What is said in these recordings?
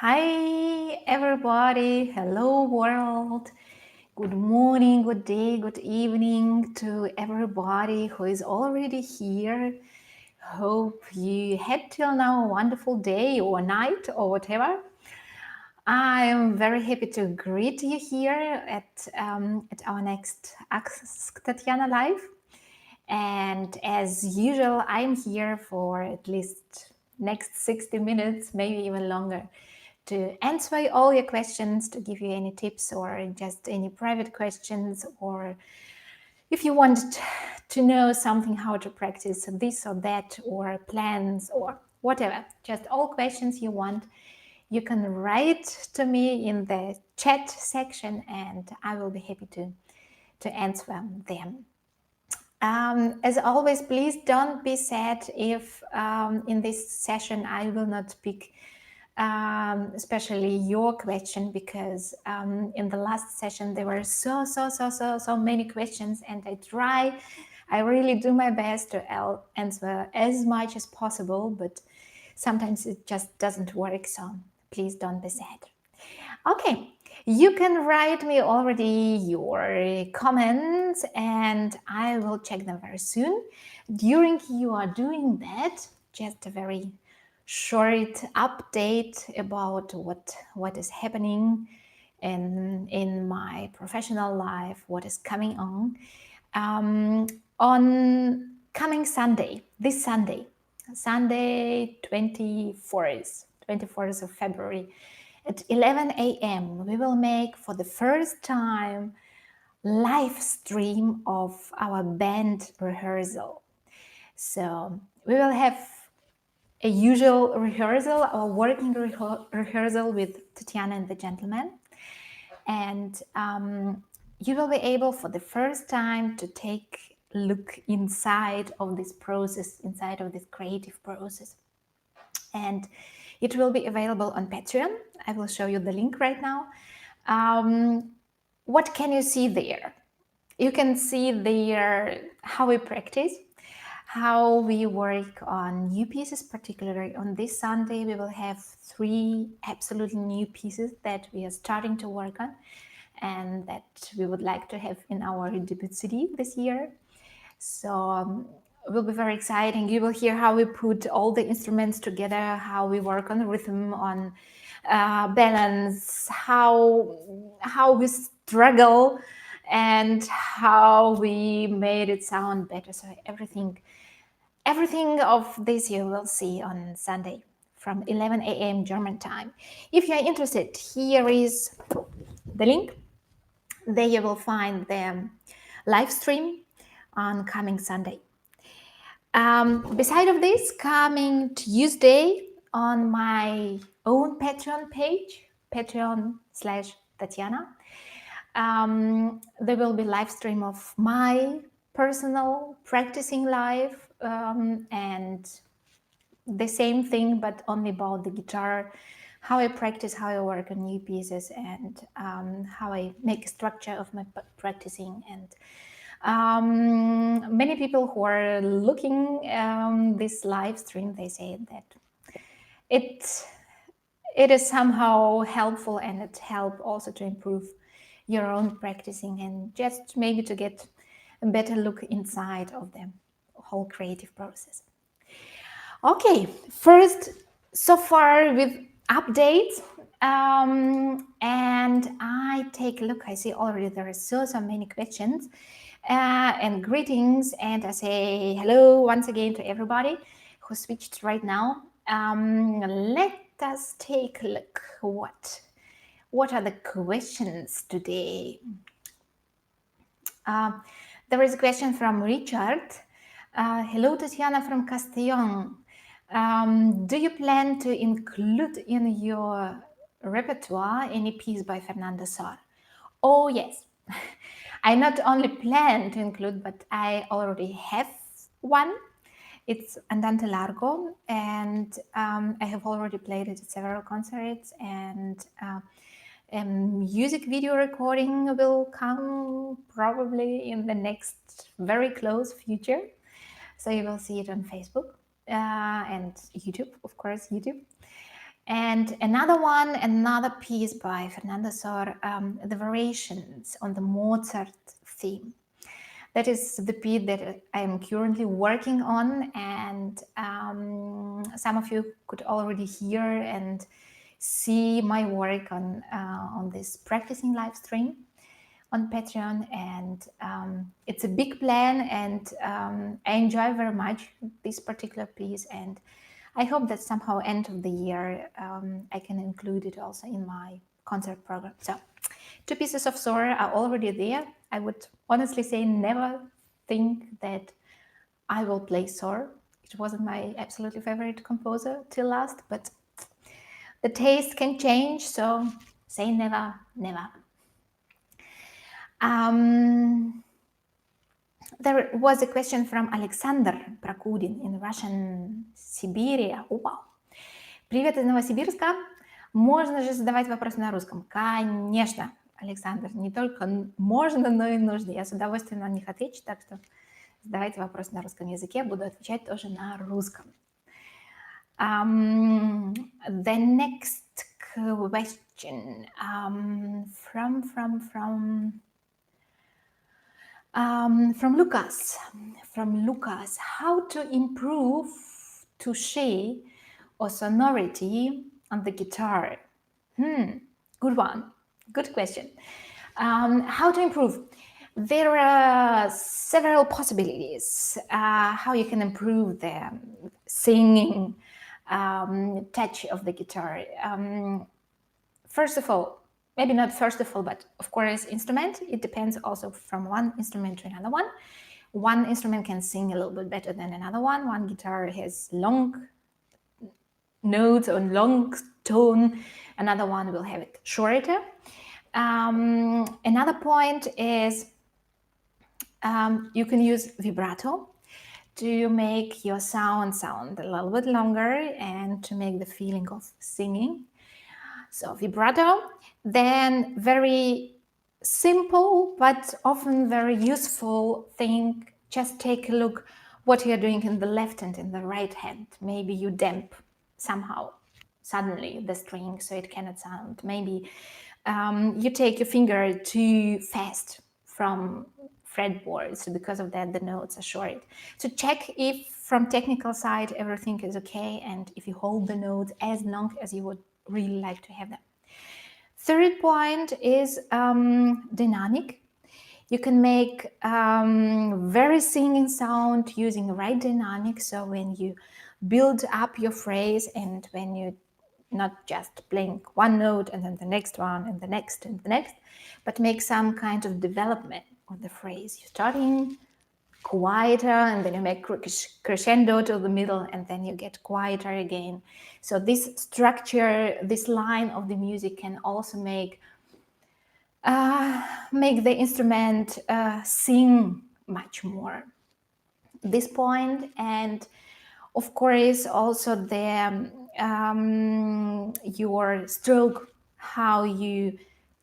Hi, everybody. Hello, world. Good morning, good day, good evening to everybody who is already here. Hope you had till now a wonderful day or night or whatever. I am very happy to greet you here at our next Ask Tatyana live. And as usual, I'm here for at least next 60 minutes, maybe even longer, to answer all your questions, to give you any tips or just any private questions, or if you want to know something, how to practice this or that, or plans or whatever, just all questions you want, you can write to me in the chat section and I will be happy to answer them. As always, please don't be sad if in this session I will not pick especially your question, because in the last session there were so many questions, and I really do my best to answer as much as possible, but sometimes it just doesn't work, so please don't be sad. Okay, you can write me already your comments and I will check them very soon. During you are doing that, just a very short update about what is happening in my professional life, what is coming on. On coming Sunday, this Sunday 24th of February, at 11 a.m., we will make for the first time live stream of our band rehearsal. So we will have a usual rehearsal, our working rehearsal with Tatyana and the gentleman. And you will be able for the first time to take a look inside of this process, inside of this creative process. And it will be available on Patreon. I will show you the link right now. What can you see there? You can see there how we practice, how we work on new pieces. Particularly on this Sunday, we will have 3 absolutely new pieces that we are starting to work on and that we would like to have in our debut CD this year. So it will be very exciting. You will hear how we put all the instruments together, how we work on rhythm, on balance, how we struggle, and how we made it sound better. So everything of this you will see on Sunday from 11 a.m. German time. If you are interested, here is the link. There you will find the live stream on coming Sunday. Beside of this, coming Tuesday on my own Patreon page, Patreon/Tatyana, there will be live stream of my personal practicing life, and the same thing, but only about the guitar, how I practice, how I work on new pieces, and how I make a structure of my practicing. And many people who are looking this live stream, they say that it is somehow helpful, and it helps also to improve your own practicing and just maybe to get a better look inside of the whole creative process. Okay, first, so far with updates, and I take a look. I see already there are so many questions and greetings, and I say hello once again to everybody who switched right now. Let us take a look. What are the questions today? There is a question from Richard. Hello, Tatyana from Castellón. Do you plan to include in your repertoire any piece by Fernando Sor? Oh, yes. I not only plan to include, but I already have one. It's Andante Largo, and I have already played it at several concerts, and music video recording will come probably in the next very close future. So you will see it on Facebook and YouTube, of course, YouTube. And another piece by Fernando Sor, the variations on the Mozart theme. That is the piece that I am currently working on, and some of you could already hear and see my work on this practicing live stream on Patreon. And it's a big plan, and I enjoy very much this particular piece, and I hope that somehow end of the year I can include it also in my concert program. So 2 pieces of Sor are already there. I would honestly say never think that I will play Sor. It wasn't my absolutely favorite composer till last, but the taste can change, so say never, never. There was a question from Alexander Prokudin in Russian Siberia. Wow. Привет из Новосибирска. Можно же задавать вопросы на русском? Конечно, Александр. Не только можно, но и нужно. Я с удовольствием на них отвечу, так что задавайте вопросы на русском языке. Буду отвечать тоже на русском. The next question from Lucas. From Lucas, how to improve touche or sonority on the guitar? Good one. Good question. How to improve? There are several possibilities how you can improve the singing touch of the guitar. First of all, maybe not first of all, but of course instrument. It depends also from one instrument to another one. One instrument can sing a little bit better than another one. One guitar has long notes or long tone. Another one will have it shorter. Another point is you can use vibrato to make your sound a little bit longer and to make the feeling of singing. So vibrato, then very simple but often very useful thing, just take a look what you're doing in the left and in the right hand. Maybe you damp somehow suddenly the string so it cannot sound. Maybe you take your finger too fast from fretboard, so because of that the notes are short. So check if from technical side everything is okay and if you hold the notes as long as you would really like to have them. Third point is dynamic. You can make very singing sound using the right dynamic. So when you build up your phrase and when you not just playing one note and then the next one and the next and the next, but make some kind of development of the phrase. You're starting quieter and then you make crescendo to the middle and then you get quieter again. So this structure, this line of the music can also make the instrument sing much more. This point, and of course also the your stroke, how you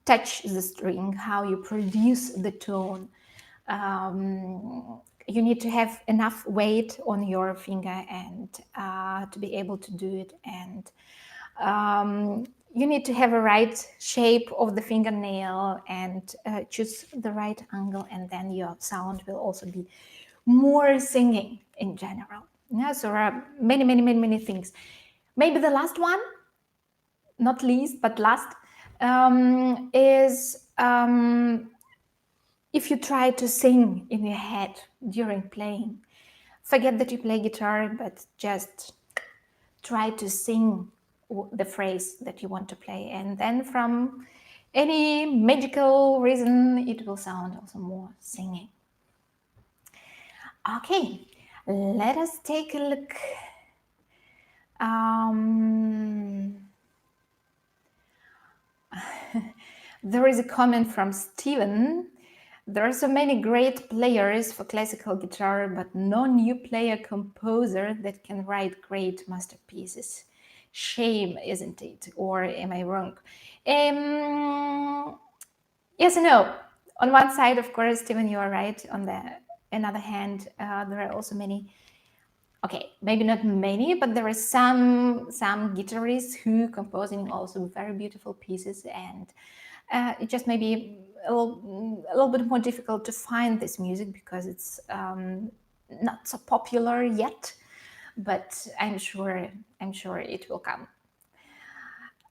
touch the string, how you produce the tone. You need to have enough weight on your finger and to be able to do it, and you need to have a right shape of the fingernail and choose the right angle, and then your sound will also be more singing in general. Yeah, so there are many things. Maybe the last one, not least, but last, is if you try to sing in your head during playing. Forget that you play guitar, but just try to sing the phrase that you want to play. And then from any magical reason, it will sound also more singing. Okay, let us take a look. There is a comment from Steven. There are so many great players for classical guitar, but no new player composer that can write great masterpieces. Shame, isn't it? Or am I wrong? Yes and no. On one side, of course, Steven, you are right. On the another hand, there are also many Okay, maybe not many, but there are some guitarists who composing also very beautiful pieces, and it just may be a little bit more difficult to find this music because it's not so popular yet. But I'm sure it will come.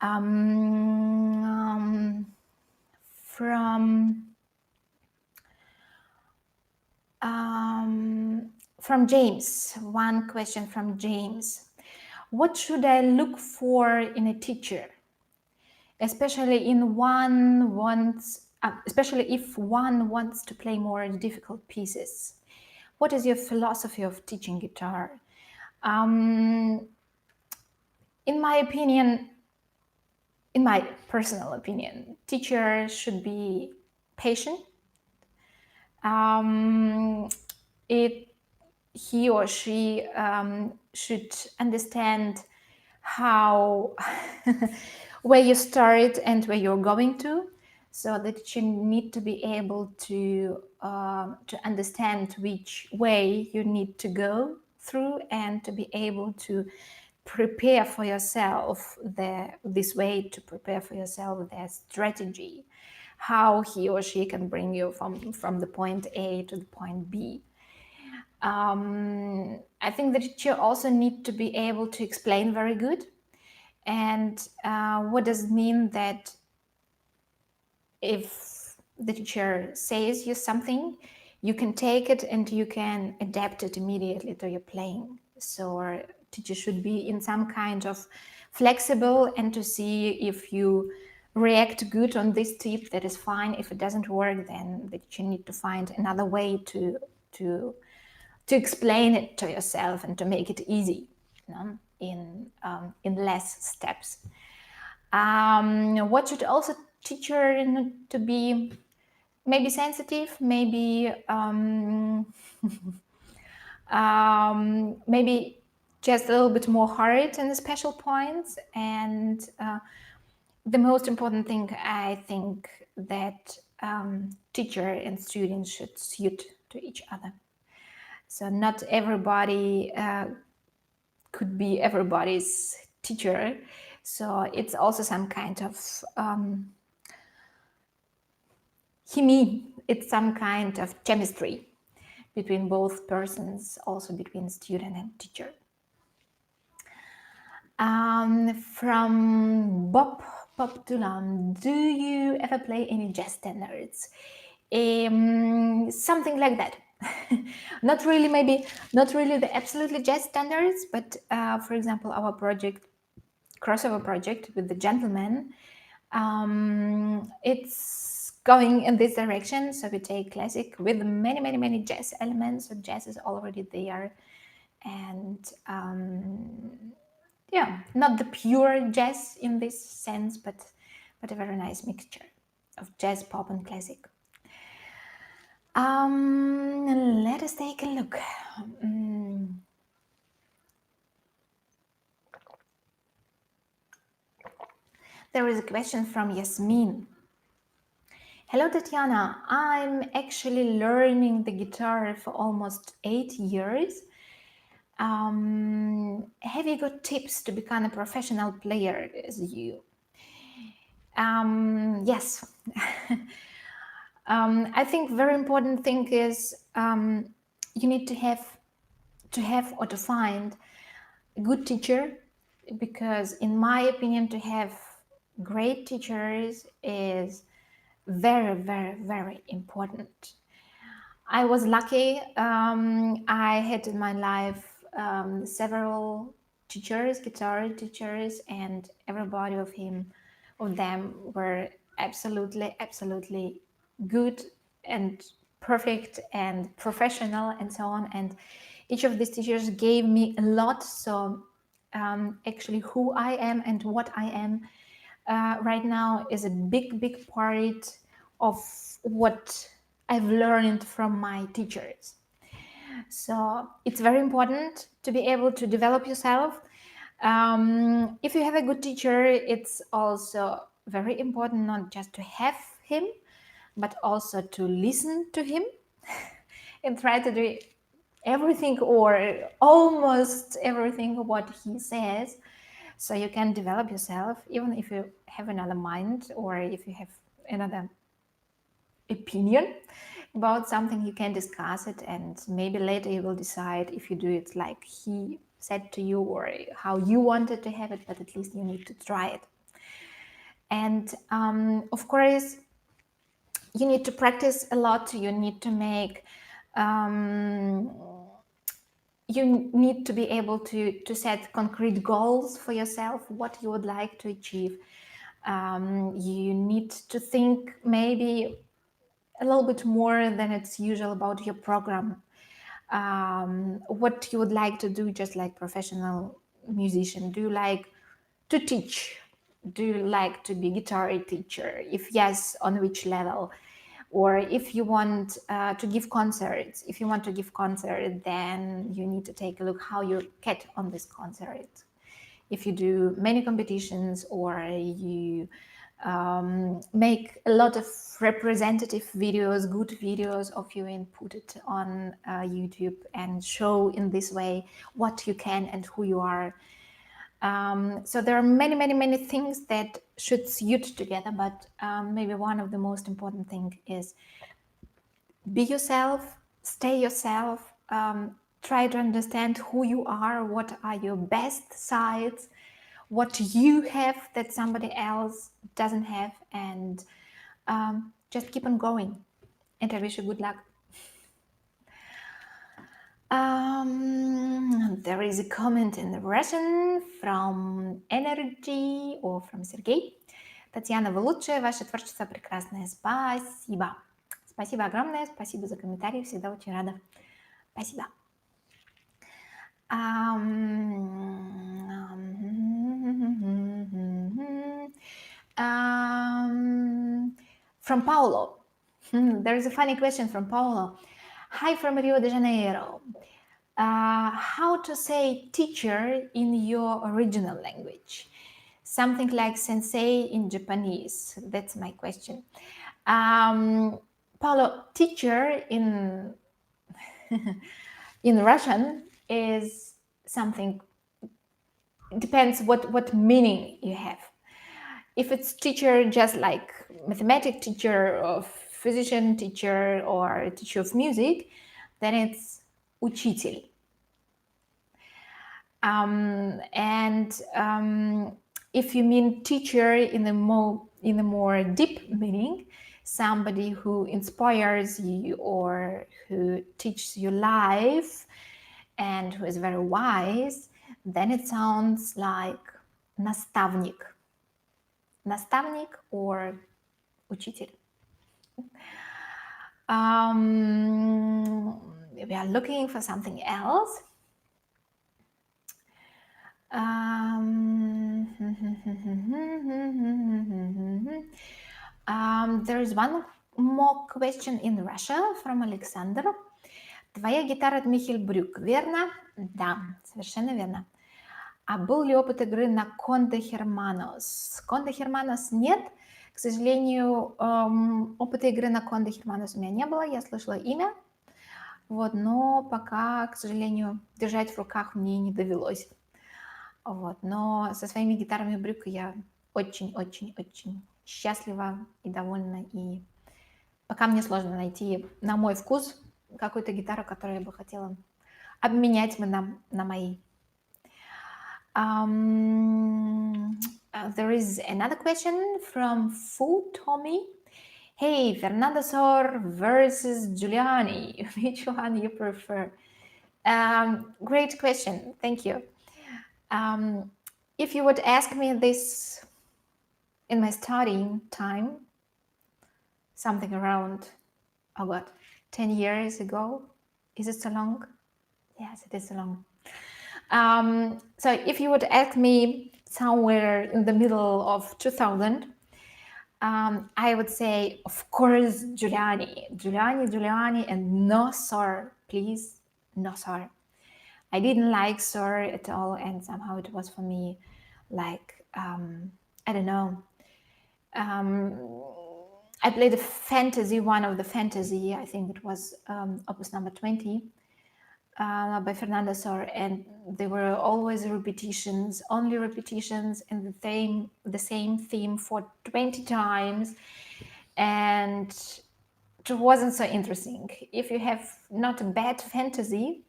Um, from from James, one question from James. What should I look for in a teacher, especially especially if one wants to play more difficult pieces? What is your philosophy of teaching guitar? Um, in my opinion, in my personal opinion, teachers should be patient. Um, it He or she should understand how where you start and where you're going to, so that you need to be able to understand which way you need to go through, and to be able to prepare for yourself this way, to prepare for yourself their strategy, how he or she can bring you from the point A to the point B. I think the teacher also need to be able to explain very good. And what does it mean that if the teacher says you something, you can take it and you can adapt it immediately to your playing. So teacher should be in some kind of flexible, and to see if you react good on this tip, that is fine. If it doesn't work, then the teacher need to find another way to explain it to yourself and to make it easy, you know, in less steps. What should also teacher to be? Maybe sensitive, maybe maybe just a little bit more hard in the special points. And the most important thing, I think, that teacher and students should suit to each other. So not everybody could be everybody's teacher. So it's also some kind of chemie. It's some kind of chemistry between both persons, also between student and teacher. From Bob Dulam, do you ever play any jazz standards? Something like that. Not really, maybe not really the absolutely jazz standards, but for example, our project, crossover project with the gentleman, it's going in this direction. So we take classic with many jazz elements. So jazz is already there, and yeah, not the pure jazz in this sense, but a very nice mixture of jazz, pop, and classic. Let us take a look. There is a question from Yasmin. Hello, Tatyana. I'm actually learning the guitar for almost 8 years. Have you got tips to become a professional player as you? Yes. I think very important thing is you need to have or to find a good teacher, because in my opinion, to have great teachers is very important. I was lucky. I had in my life several teachers, guitar teachers, and everybody of them were absolutely good and perfect and professional and so on. And each of these teachers gave me a lot. So actually, who I am and what I am right now is a big part of what I've learned from my teachers. So it's very important to be able to develop yourself. If you have a good teacher, it's also very important not just to have him, but also to listen to him and try to do everything or almost everything what he says. So you can develop yourself, even if you have another mind or if you have another opinion about something, you can discuss it, and maybe later you will decide if you do it like he said to you or how you wanted to have it, but at least you need to try it. And of course, you need to practice a lot. You need to make you need to be able to set concrete goals for yourself, what you would like to achieve. You need to think maybe a little bit more than it's usual about your program. What you would like to do, just like professional musician. Do you like to teach? Do you like to be guitar teacher? If yes, on which level? Or if you want to give concerts, if you want to give concert, then you need to take a look how you get on this concert. If you do many competitions or you make a lot of representative videos, good videos of you, and put it on YouTube and show in this way what you can and who you are. So there are many things that should suit together, but maybe one of the most important thing is be yourself, stay yourself, try to understand who you are, what are your best sides, what you have that somebody else doesn't have, and just keep on going. And I wish you good luck. There is a comment in Russian from Energy or from Sergey. Татьяна, вы лучшая, ваше творчество прекрасное. Спасибо. Спасибо огромное, спасибо за комментарии, всегда очень рада. Спасибо. From Paulo. There is a funny question from Paulo. Hi from Rio de Janeiro. How to say teacher in your original language? Something like sensei in Japanese. That's my question. Paulo, teacher in in Russian is something, depends what meaning you have. If it's teacher just like mathematics teacher or physician teacher or teacher of music, then it's учитель. If you mean teacher in a more deep meaning, somebody who inspires you or who teaches you life and who is very wise, then it sounds like наставник. Наставник or учитель. We are looking for something else. There is one more question in Russia from Alexander. Твоя гитара Михельбрюк, верно? Да, совершенно верно. А был ли опыт игры на Конде Херманос? Конде Херманос нет. К сожалению, опыта игры на Конде Херманос у меня не было. Я слышала имя. Вот, но пока, к сожалению, держать в руках мне не довелось. Вот, но со своими гитарами Брюк я очень счастлива и довольна. И пока мне сложно найти, на мой вкус, какую-то гитару, которую я бы хотела обменять на мои. There is another question from Fu Tommy. Hey, Fernando Sor versus Giuliani. Which one you prefer? Great question. Thank you. If you would ask me this in my studying time, something around, 10 years ago. Is it so long? Yes, it is so long. So if you would ask me somewhere in the middle of 2000, I would say, of course, Giuliani, and no Sor, please, no Sor. I didn't like Sor at all, and somehow it was for me like, I don't know. I played one of the fantasy, I think it was opus number 20. by Fernando Sor, and there were always repetitions, only repetitions, and the same theme for 20 times, and it wasn't so interesting. If you have not a bad fantasy,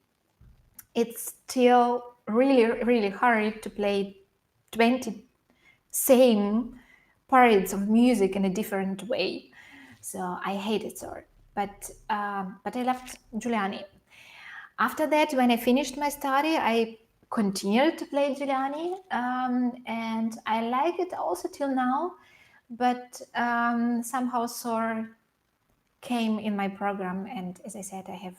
it's still really hard to play 20 same parts of music in a different way. So I hated Sor, but I loved Giuliani. After that, when I finished my study, I continued to play Giuliani, and I like it also till now. But somehow Sor came in my program, and as I said, I have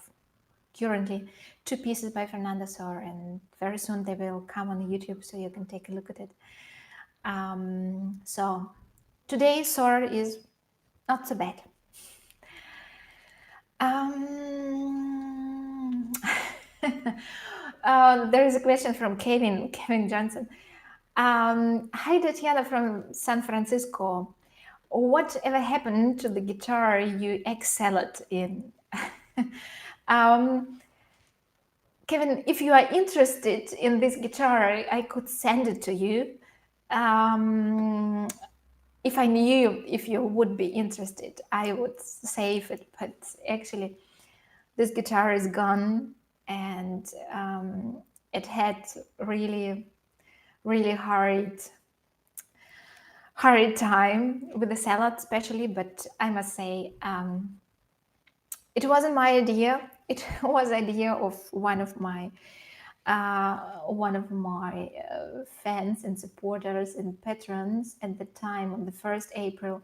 currently 2 pieces by Fernando Sor, and very soon they will come on YouTube, so you can take a look at it. So today Sor is not so bad. There is a question from Kevin Johnson. Hi, Tatyana from San Francisco. Whatever happened to the guitar you excelled in? Kevin, if you are interested in this guitar, I could send it to you. If I knew if you would be interested, I would save it. But actually, this guitar is gone, and it had really hard time with the salad, especially. But I must say, it wasn't my idea. It was idea of one of my fans and supporters and patrons at the time. On the 1st April,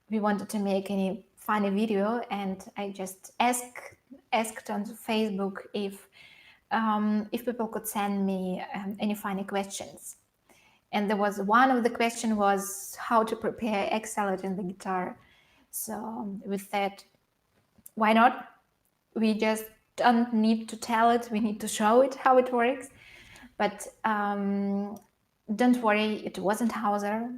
we wanted to make any funny video, and I just asked on Facebook if people could send me any funny questions. And there was one of the question was how to prepare egg salad in the guitar. So with that, why not? We just don't need to tell it, we need to show it how it works. But don't worry, it wasn't Hauser.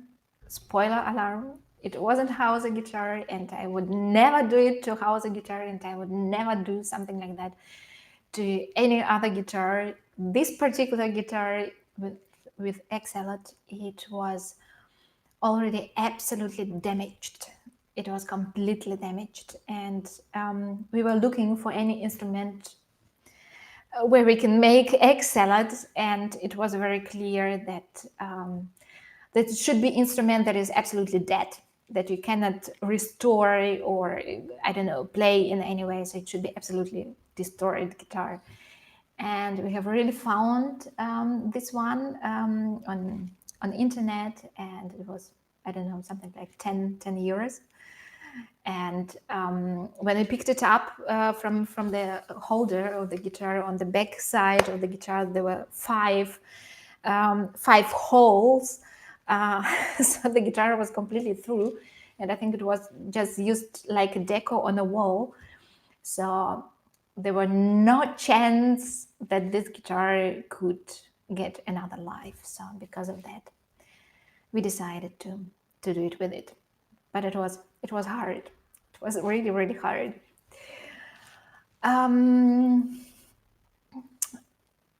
Spoiler alarm, it wasn't Hauser guitar, and I would never do it to Hauser guitar, and I would never do something like that to any other guitar. This particular guitar with egg salad, it was already absolutely damaged. It was completely damaged, and we were looking for any instrument where we can make egg salads, and it was very clear that that it should be instrument that is absolutely dead, that you cannot restore or I don't know, play in any way. So it should be absolutely destroyed guitar. And we have really found this one on internet, and it was, I don't know, something like 10 euros. And when I picked it up from the holder of the guitar, on the back side of the guitar, there were five holes. So the guitar was completely through, and I think it was just used like a deco on a wall. So there were no chance that this guitar could get another life. So because of that, we decided to do it with it. But it was hard. It was really hard.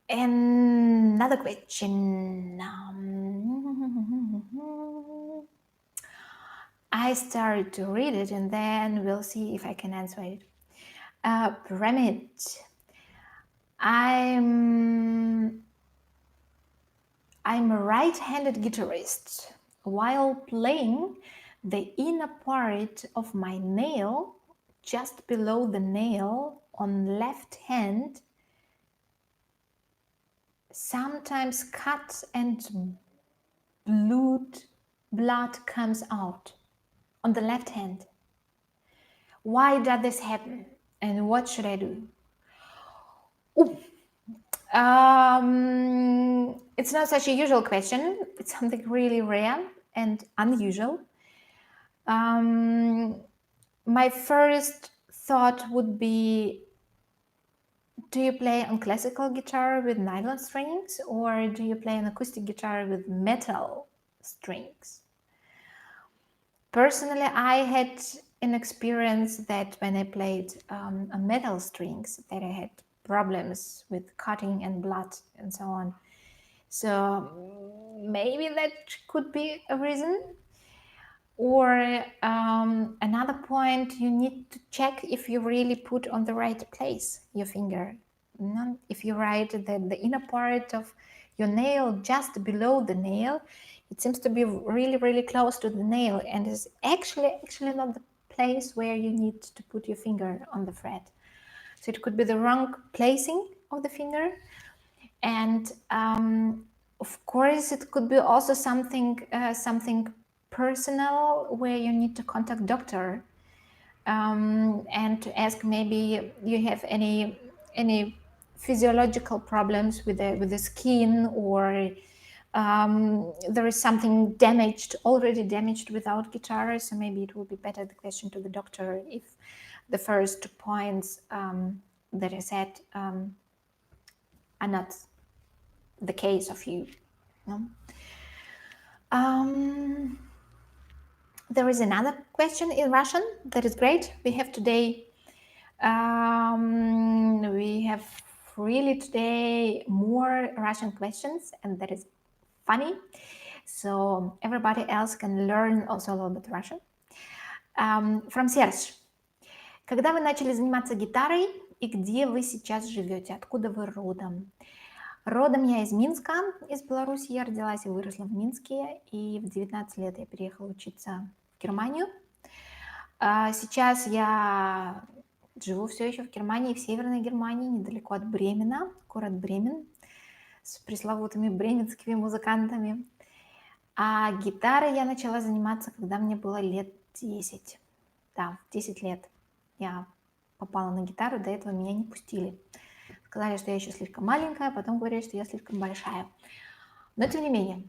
Another question. I started to read it, and then we'll see if I can answer it. Pyramid. I'm a right-handed guitarist. While playing, the inner part of my nail, just below the nail on left hand, sometimes cuts and blood comes out on the left hand. Why does this happen, and what should I do? It's not such a usual question. It's something really rare and unusual. My first thought would be, do you play on classical guitar with nylon strings, or do you play an acoustic guitar with metal strings? Personally, I had an experience that when I played on metal strings, that I had problems with cutting and blood and so on. So maybe that could be a reason. Or another point, you need to check if you really put on the right place your finger. If you write that the inner part of your nail just below the nail, it seems to be really, really close to the nail and is actually not the place where you need to put your finger on the thread. So it could be the wrong placing of the finger. And of course, it could be also something personal where you need to contact doctor and to ask maybe you have any physiological problems with the skin, or there is something already damaged without guitar. So maybe it will be better the question to the doctor if the first points that I said are not the case of you. No? There is another question in Russian that is great. We have today, we have really today more Russian questions, and that is funny. So everybody else can learn also a little bit Russian. From Serge. Когда вы начали заниматься гитарой и где вы сейчас живете? Откуда вы родом? Родом я из Минска, из Беларуси. Я родилась и выросла в Минске. И в 19 лет я переехала учиться в Германию. Сейчас я живу все еще в Германии, в Северной Германии, недалеко от Бремена, город Бремен, с пресловутыми бременскими музыкантами. А гитарой я начала заниматься, когда мне было лет 10. Да, в 10 лет я попала на гитару, до этого меня не пустили. Сказали, что я еще слишком маленькая, потом говорили, что я слишком большая. Но тем не менее,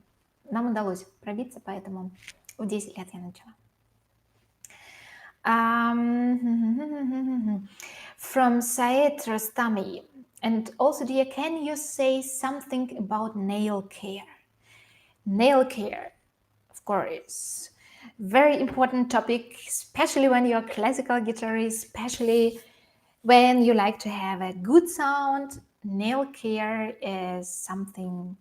нам удалось пробиться, поэтому в 10 лет я начала. From Said Rostami. And also, dear, can you say something about nail care? Nail care, of course, very important topic, especially when you're a classical guitarist, especially when you like to have a good sound. Nail care is something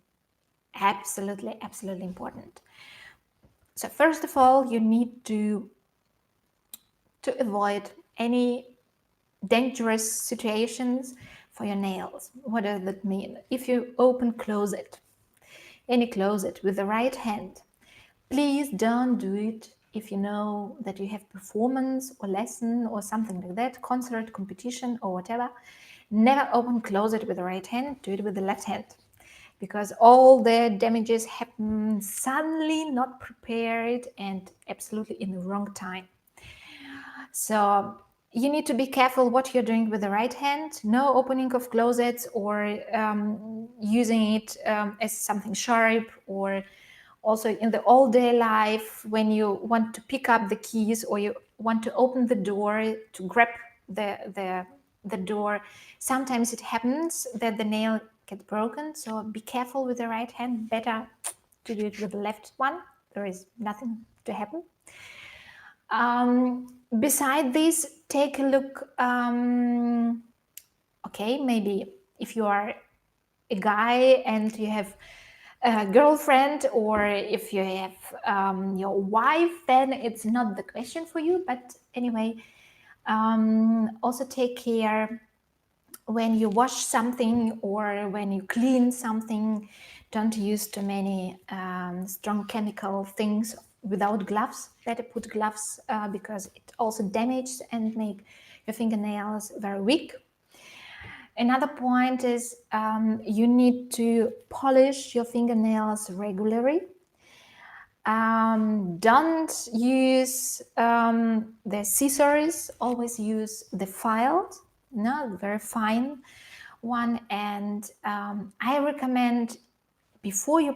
absolutely important. So first of all, you need to avoid any dangerous situations for your nails. What does that mean? If you open any closet with the right hand, please don't do it if you know that you have performance or lesson or something like that, concert, competition or whatever. Never open closet with the right hand, do it with the left hand, because all the damages happen suddenly, not prepared, and absolutely in the wrong time. So you need to be careful what you're doing with the right hand. No opening of closets or using it as something sharp, or also in the all-day life when you want to pick up the keys or you want to open the door to grab the door. Sometimes it happens that the nail gets broken, so be careful with the right hand. Better to do it with the left one. There is nothing to happen. Beside this, take a look. Okay, maybe if you are a guy and you have a girlfriend, or if you have your wife, then it's not the question for you. But anyway, also take care when you wash something or when you clean something. Don't use too many strong chemical things without gloves. Better put gloves because it also damages and make your fingernails very weak. Another point is you need to polish your fingernails regularly. Don't use the scissors, always use the files, very fine one. And I recommend before you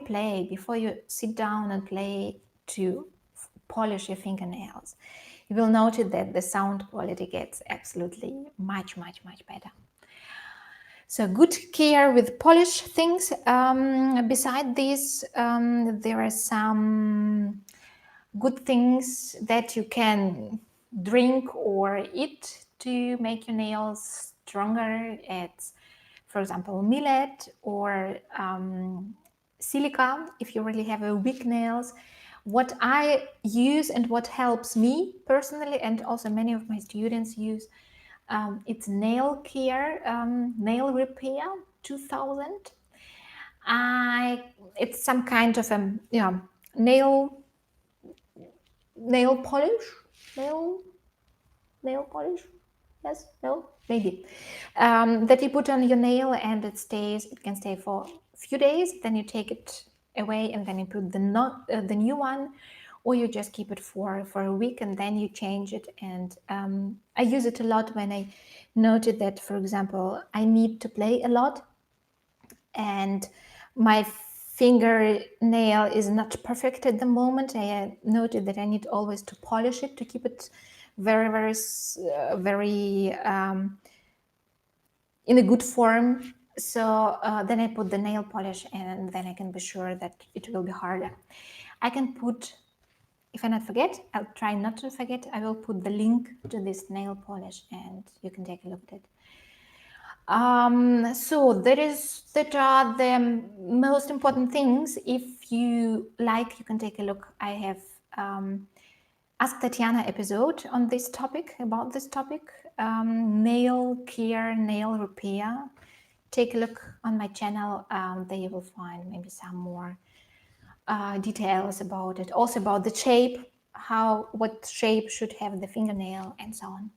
sit down and play, to polish your fingernails. You will notice that the sound quality gets absolutely much better. So good care with polish things. Beside this, there are some good things that you can drink or eat to make your nails stronger. It's for example, millet or silica, if you really have a weak nails. What I use and what helps me personally, and also many of my students use, it's nail care, nail repair 2000. It's some kind of a nail nail polish, nail nail polish. Yes, no, maybe that you put on your nail and it stays. It can stay for a few days. Then you take it away and then you put the new one, or you just keep it for a week and then you change it. And I use it a lot when I noted that, for example, I need to play a lot and my fingernail is not perfect at the moment. I noted that I need always to polish it to keep it very, very, very in a good form. So then I put the nail polish and then I can be sure that it will be harder. I can put, if I not forget, I'll try not to forget, I will put the link to this nail polish and you can take a look at it. So that are the most important things. If you like, you can take a look. I have Ask Tatyana episode on this topic, about this topic, nail care, nail repair. Take a look on my channel. There you will find maybe some more details about it. Also about the shape, what shape should have the fingernail and so on.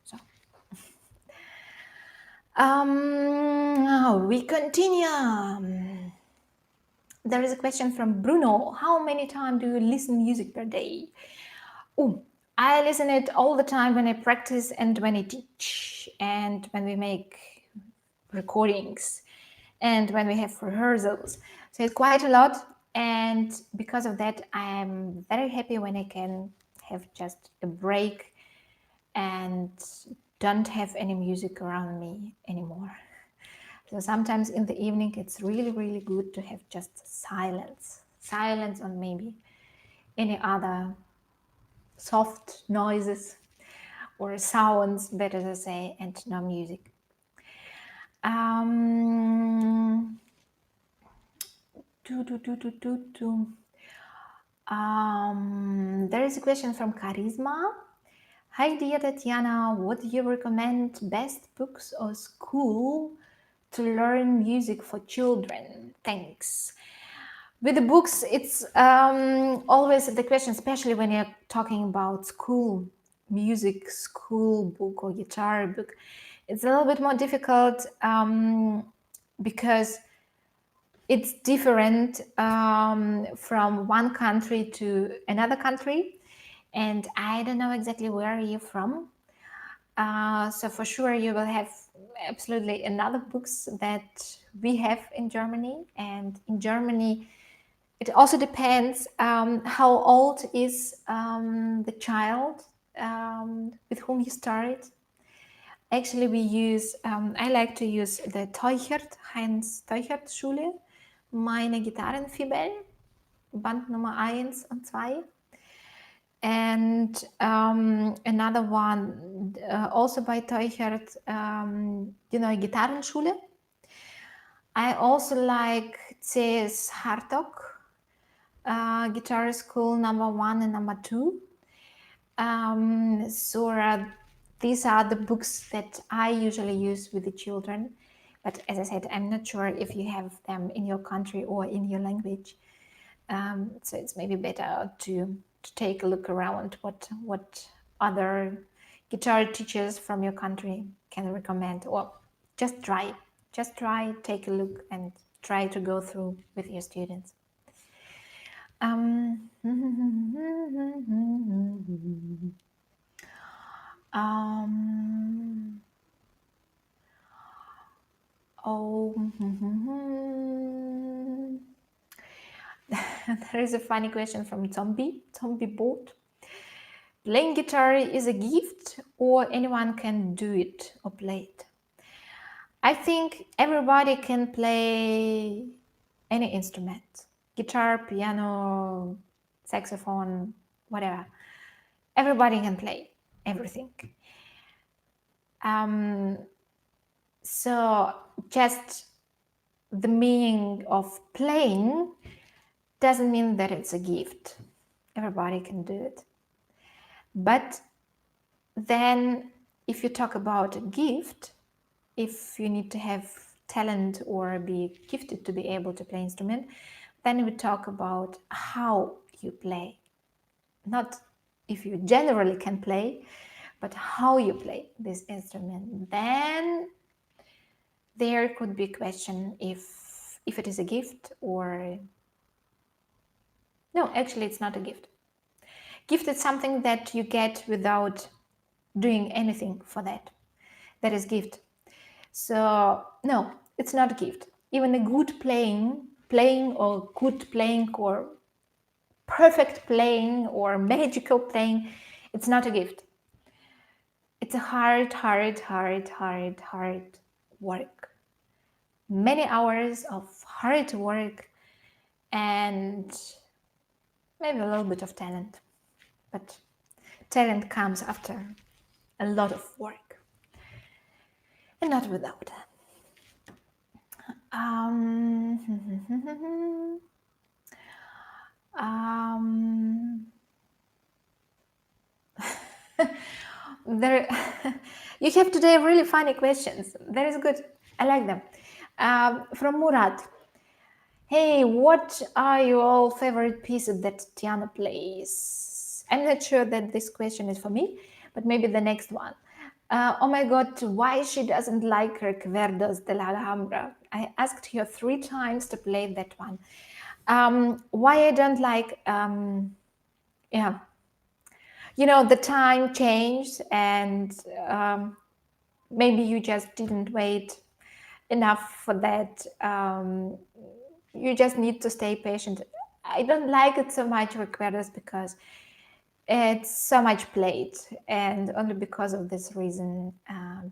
So we continue. There is a question from Bruno. How many times do you listen music per day? Oh, I listen it all the time when I practice and when I teach and when we make recordings and when we have rehearsals. So it's quite a lot. And because of that, I'm very happy when I can have just a break and don't have any music around me anymore. So sometimes in the evening, it's really, really good to have just silence or maybe any other soft noises or sounds, better to say, and no music. There is a question from Charisma. Hi dear Tatyana, what do you recommend best books or school to learn music for children? Thanks. With the books, it's always the question, especially when you're talking about school music, school book or guitar book. It's a little bit more difficult because it's different from one country to another country. And I don't know exactly where you're from. So for sure you will have absolutely another books that we have in Germany. And in Germany, it also depends how old is the child with whom you start. Actually, we use, I like to use the Teuchert, Heinz Teuchert Schule, meine Gitarrenfibel, Band Nummer 1 und 2. And another one, also by Teuchert, Gitarrenschule. I also like CS Hartog, Guitar School number 1 and number 2. These are the books that I usually use with the children. But as I said, I'm not sure if you have them in your country or in your language. So it's maybe better to take a look around what other guitar teachers from your country can recommend, or just try, take a look and try to go through with your students. There is a funny question from Zombie Boat. Playing guitar is a gift or anyone can do it or play it? I think everybody can play any instrument. Guitar, piano, saxophone, whatever. Everybody can play everything. So just the meaning of playing doesn't mean that it's a gift. Everybody can do it. But then if you talk about a gift, if you need to have talent or be gifted to be able to play instrument, then we talk about how you play. Not if you generally can play, but how you play this instrument. Then there could be a question if it is a gift or no, actually it's not a gift. Gift is something that you get without doing anything for that. That is gift. So no, it's not a gift. Even a good playing or good playing or perfect playing or magical playing, it's not a gift. It's a hard work. Many hours of hard work and maybe a little bit of talent. But talent comes after a lot of work and not without. There, you have today really funny questions. That is good. I like them. From Murad. Hey, what are your favorite pieces that Tatyana plays? I'm not sure that this question is for me, but maybe the next one. Oh my God, why she doesn't like Recuerdos de la Alhambra? I asked her 3 times to play that one. Why I don't like, yeah, you know, the time changed and maybe you just didn't wait enough for that. You just need to stay patient. I don't like it so much, Recuerdos, because it's so much played, and only because of this reason,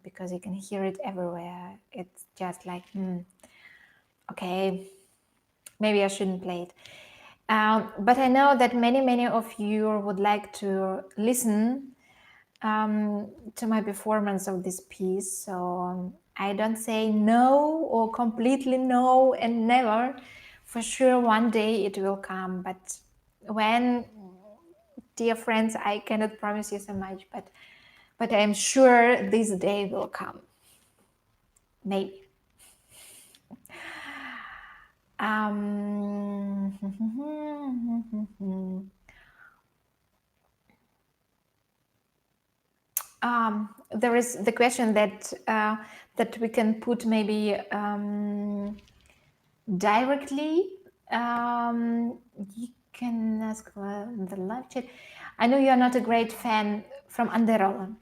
because you can hear it everywhere. It's just like, okay, maybe I shouldn't play it. But I know that many of you would like to listen to my performance of this piece. So I don't say no or completely no and never. For sure, one day it will come. But when, dear friends, I cannot promise you so much. But I'm sure this day will come. Maybe. There is the question that that we can put maybe directly. You can ask the live chat. I know you are not a great fan from Anderola.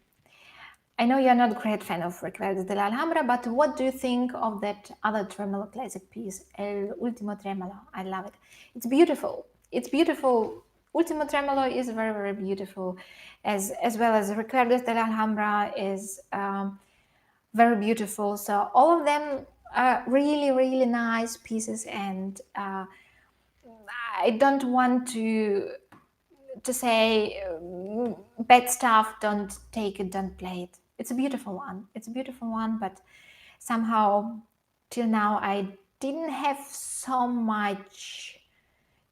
I know you're not a great fan of Recuerdos de la Alhambra, but what do you think of that other tremolo classic piece, El Ultimo Tremolo? I love it. It's beautiful. It's beautiful. Ultimo Tremolo is very beautiful, as well as Recuerdos de la Alhambra is very beautiful. So all of them are really nice pieces, and I don't want to say bad stuff. Don't take it, don't play it. It's a beautiful one. It's a beautiful one, but somehow till now I didn't have so much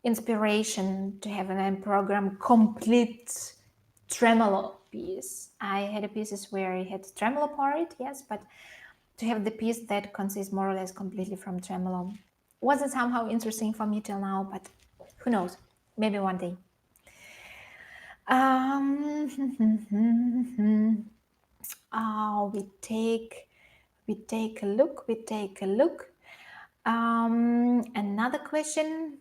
inspiration to have a program complete tremolo piece. I had pieces where I had tremolo part, yes, but to have the piece that consists more or less completely from tremolo wasn't somehow interesting for me till now, but who knows, maybe one day. We take a look. Another question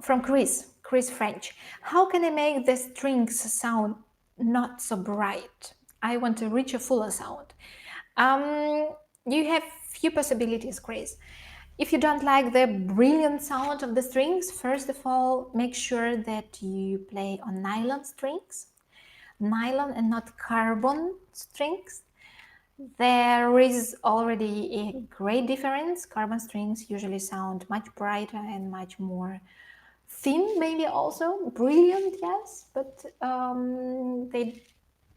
from Chris French. How can I make the strings sound not so bright? I want to reach a fuller sound. You have few possibilities, Chris. If you don't like the brilliant sound of the strings, first of all, make sure that you play on nylon strings. Nylon and not carbon strings. There is already a great difference. Carbon strings usually sound much brighter and much more thin, maybe also brilliant, yes, but they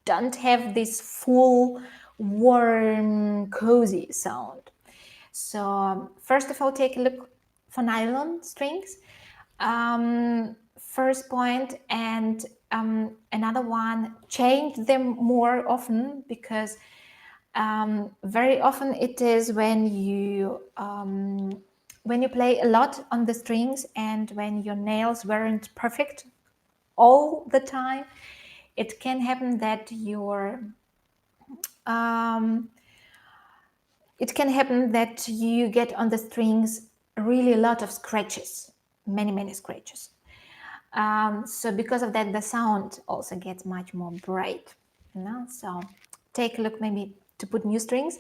don't have this full, warm, cozy sound. So first of all, take a look for nylon strings. First point, and another one, change them more often, because very often it is when you play a lot on the strings and when your nails weren't perfect all the time, it can happen that you get on the strings really a lot of scratches, many scratches. So because of that, the sound also gets much more bright. So take a look maybe to put new strings.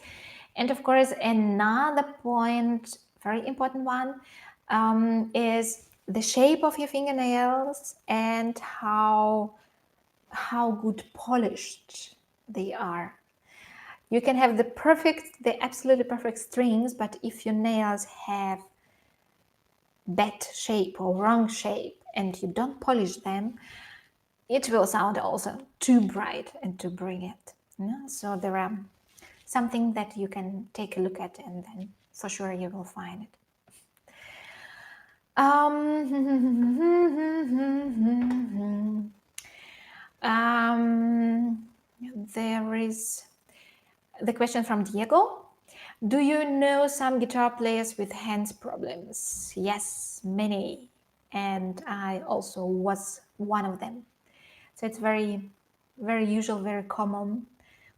And of course, another point, very important one, is the shape of your fingernails and how good polished they are. You can have the absolutely perfect strings, but if your nails have bad shape or wrong shape and you don't polish them, it will sound also too bright and too brilliant. So there are something that you can take a look at, and then for sure you will find it. There is the question from Diego. Do you know some guitar players with hands problems? Yes, many. And I also was one of them. So it's very, very usual, very common,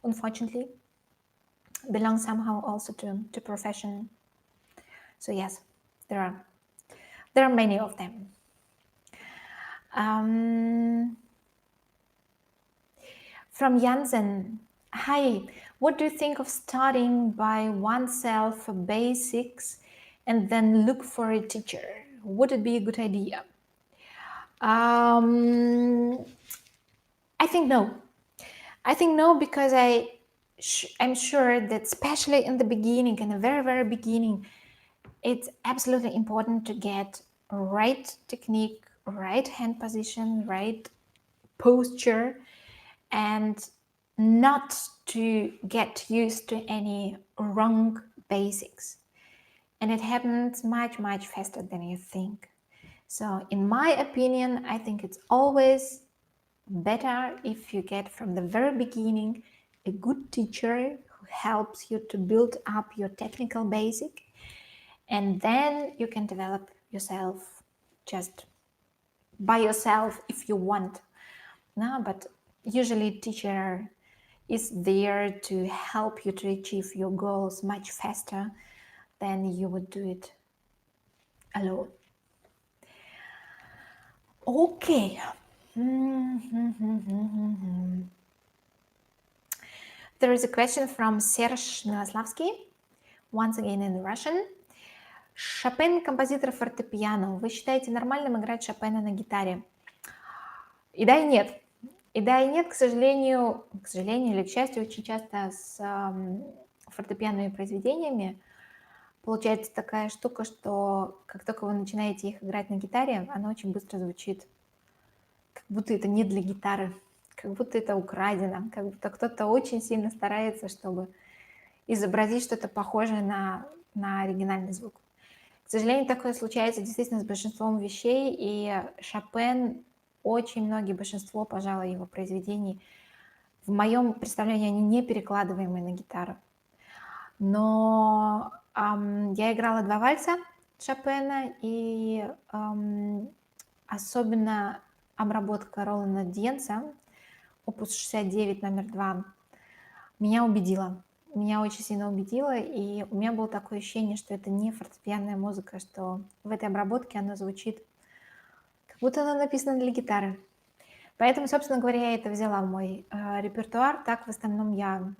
unfortunately. Belongs somehow also to profession. So yes, there are many of them. From Jansen, hi, what do you think of starting by oneself for basics and then look for a teacher? Would it be a good idea? I think no. I think no, because I'm sure that especially in the beginning, in the very, very beginning, it's absolutely important to get right technique, right hand position, right posture, and not to get used to any wrong basics. And it happens much, much faster than you think. So in my opinion, I think it's always better if you get from the very beginning a good teacher who helps you to build up your technical basic, and then you can develop yourself just by yourself if you want. No, but usually teacher is there to help you to achieve your goals much faster than you would do it alone. Okay. There is a question from Serge Miloslavsky, once again in Russian. Шопен – композитор фортепиано. Вы считаете нормальным играть Шопена на гитаре? И да, и нет. И да, и нет, к сожалению или к счастью, очень часто с фортепианными произведениями получается такая штука, что как только вы начинаете их играть на гитаре, оно очень быстро звучит, как будто это не для гитары, как будто это украдено, как будто кто-то очень сильно старается, чтобы изобразить что-то похожее на оригинальный звук. К сожалению, такое случается действительно с большинством вещей, и Шопен, очень многие, большинство, пожалуй, его произведений, в моем представлении, они не перекладываемые на гитару. Но я играла 2 вальса Шопена, и особенно обработка Роланда Диенца, опус 69, номер 2, меня убедила. Меня очень сильно убедила, и у меня было такое ощущение, что это не фортепианная музыка, что в этой обработке она звучит, как будто она написана для гитары. Поэтому, собственно говоря, я это взяла в мой репертуар. Так, в основном я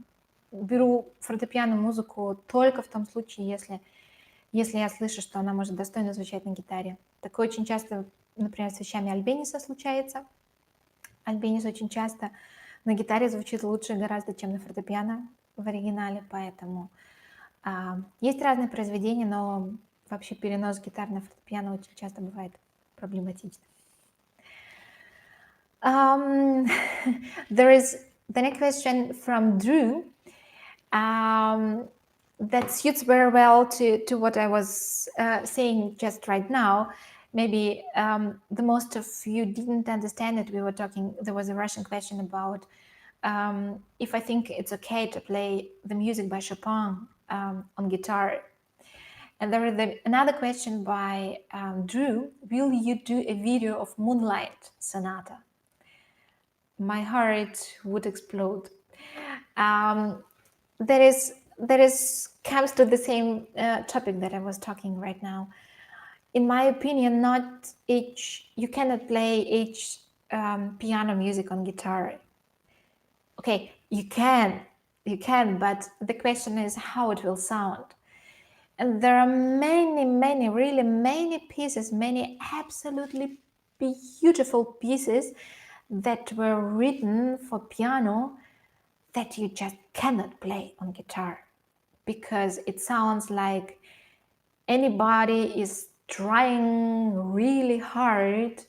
беру фортепианную музыку только в том случае, если я слышу, что она может достойно звучать на гитаре. Такое очень часто, например, с вещами Альбениса случается. Альбенис очень часто на гитаре звучит лучше гораздо, чем на фортепиано в оригинале, поэтому есть разные произведения, но вообще перенос гитар на фортепиано очень часто бывает проблематичным. There is Then a question from Drew that suits very well to what I was saying just right now. Maybe the most of you didn't understand it. We were talking, there was a Russian question about if I think it's okay to play the music by Chopin on guitar. And there is another question by Drew. Will you do a video of Moonlight Sonata? My heart would explode. Um, that is comes to the same topic that I was talking right now. In my opinion, you cannot play each piano music on guitar. Okay, you can, but the question is how it will sound. And there are many, really many pieces, many absolutely beautiful pieces that were written for piano that you just cannot play on guitar, because it sounds like anybody is trying really hard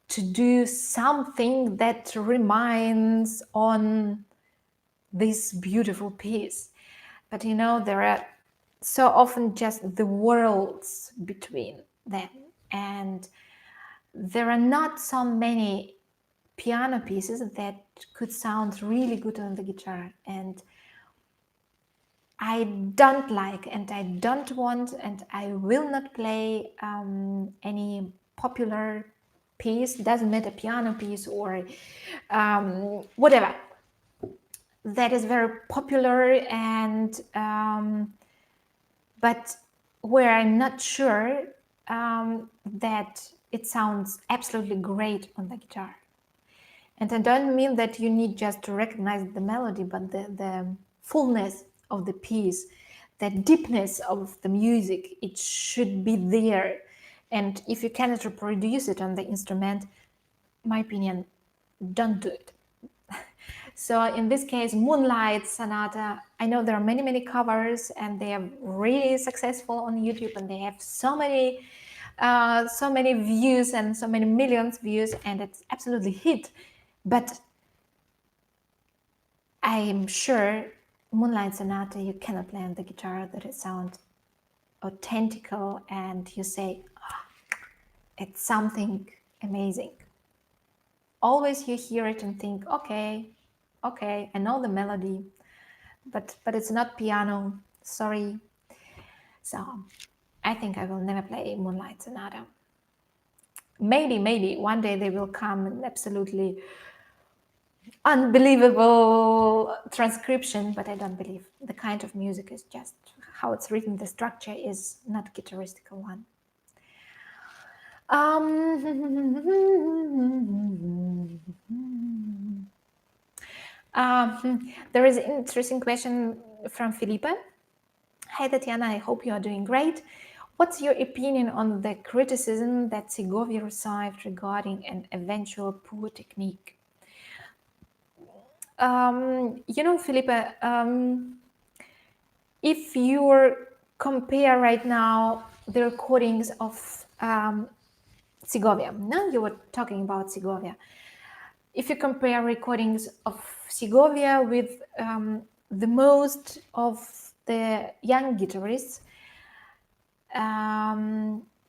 to do something that reminds on this beautiful piece. But there are so often just the worlds between them, and there are not so many piano pieces that could sound really good on the guitar. And I don't like, and I don't want, and I will not play any popular piece, doesn't matter, piano piece or whatever, that is very popular and but where I'm not sure that it sounds absolutely great on the guitar. And I don't mean that you need just to recognize the melody, but the fullness of the piece, the deepness of the music, it should be there. And if you cannot reproduce it on the instrument, my opinion, don't do it. So in this case, Moonlight Sonata, I know there are many covers and they are really successful on YouTube, and they have so many views and so many millions views, and it's absolutely hit. But I'm sure Moonlight Sonata, you cannot play on the guitar that it sounds authentical and you say, oh, it's something amazing. Always you hear it and think, okay, I know the melody, but it's not piano, sorry. So I think I will never play Moonlight Sonata. Maybe one day they will come and absolutely unbelievable transcription, but I don't believe. The kind of music is just how it's written. The structure is not guitaristical one. There is an interesting question from Felipe. Hi Tatyana, I hope you are doing great. What's your opinion on the criticism that Segovia received regarding an eventual poor technique? Felipe, if you compare right now the recordings of Segovia, now you were talking about Segovia. If you compare recordings of Segovia with the most of the young guitarists,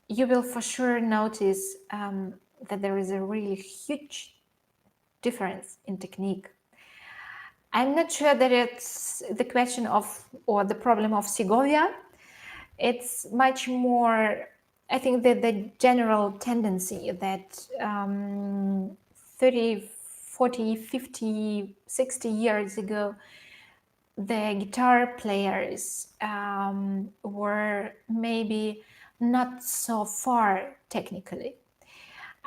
you will for sure notice that there is a really huge difference in technique. I'm not sure that it's the question of, or the problem of Segovia. It's much more, I think that the general tendency that 30, 40, 50, 60 years ago, the guitar players were maybe not so far technically.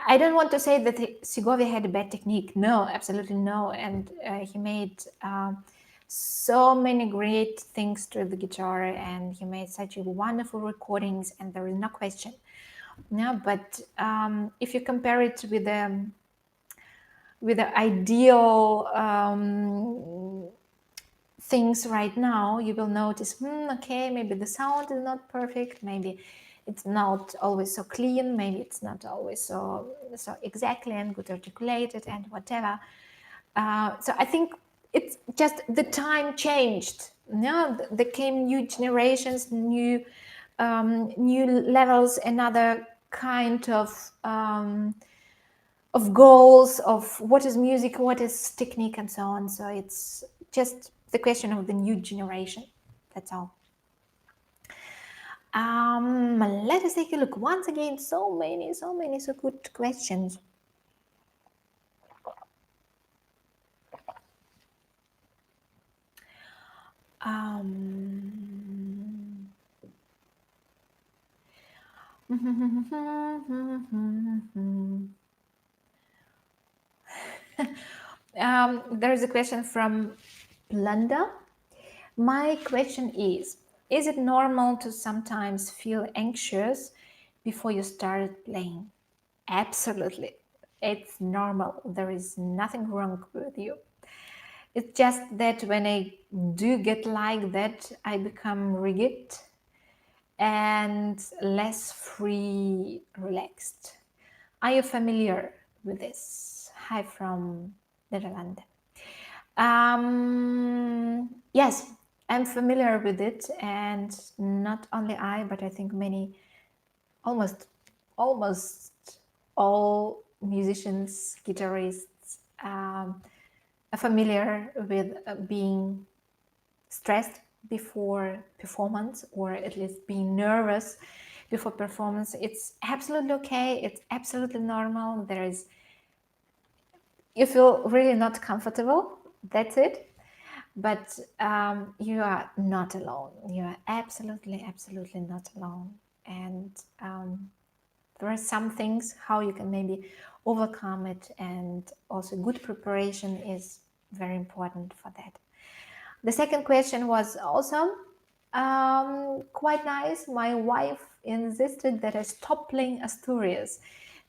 I don't want to say that Segovia had a bad technique. No, absolutely no. And he made so many great things to the guitar, and he made such wonderful recordings, and there is no question. No, but if you compare it with the ideal things right now, you will notice, okay, maybe the sound is not perfect, maybe it's not always so clean, maybe it's not always so exactly and good articulated and whatever. So I think it's just the time changed. No, there came new generations, new levels, another kind of goals of what is music, what is technique, and so on. So it's just the question of the new generation. That's all. Let us take a look once again. So many, so good questions. There is a question from Plunda. My question is it normal to sometimes feel anxious before you start playing? Absolutely. It's normal. There is nothing wrong with you. It's just that when I do get like that, I become rigid and less free, relaxed. Are you familiar with this? Hi from Netherlands. Yes, I'm familiar with it, and not only I, but I think many, almost all musicians, guitarists are familiar with being stressed before performance, or at least being nervous before performance. It's absolutely okay. It's absolutely normal. You feel really not comfortable. That's it. But you are not alone. You are absolutely not alone. And there are some things how you can maybe overcome it, and also good preparation is very important for that. The second question was also quite nice. My wife insisted that I stop playing Asturias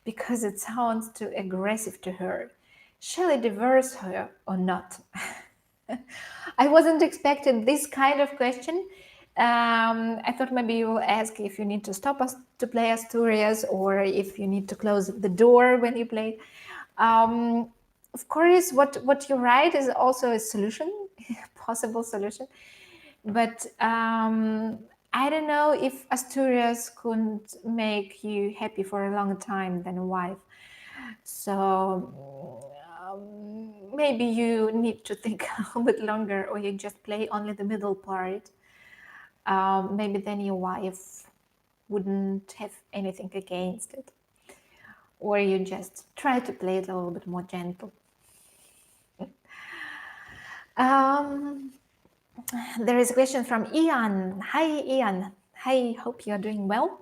because it sounds too aggressive to her. Shall I divorce her or not? I wasn't expecting this kind of question. I thought maybe you will ask if you need to stop us to play Asturias, or if you need to close the door when you play. Of course, what you write is also a solution, possible solution. But I don't know if Asturias couldn't make you happy for a long time than a wife. So maybe you need to think a little bit longer, or you just play only the middle part. Maybe then your wife wouldn't have anything against it. Or you just try to play it a little bit more gentle. There is a question from Ian. Hi, Ian. Hi, hope you are doing well.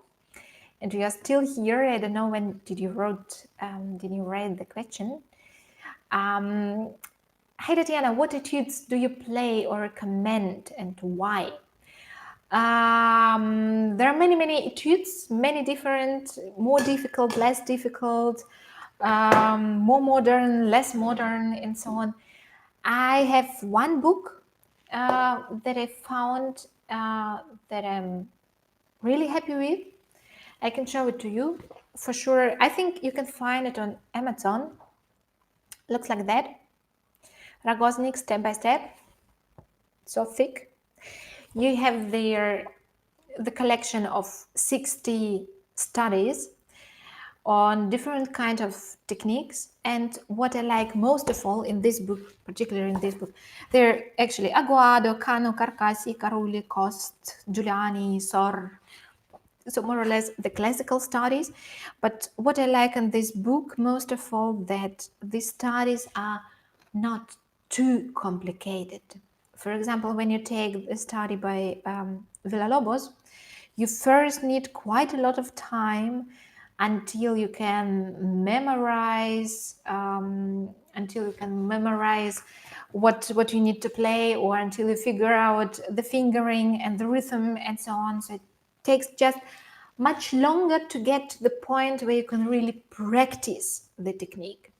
And you are still here. I don't know when did you read the question. Hi, Tatyana, what etudes do you play or recommend, and why? There are many etudes, many different, more difficult, less difficult, more modern, less modern, and so on. I have one book that I found that I'm really happy with. I can show it to you for sure. I think you can find it on Amazon. Looks like that. Ragossnig, step by step. So thick. You have there the collection of 60 studies on different kinds of techniques. And what I like most of all in this book, particularly in this book, they're actually Aguado, Cano, Carcassi, Caruli, Cost, Giuliani, Sor. So more or less the classical studies. But what I like in this book most of all, that these studies are not too complicated. For example, when you take a study by Villalobos, you first need quite a lot of time until you can memorize what you need to play, or until you figure out the fingering and the rhythm and so on. So it takes just much longer to get to the point where you can really practice the technique.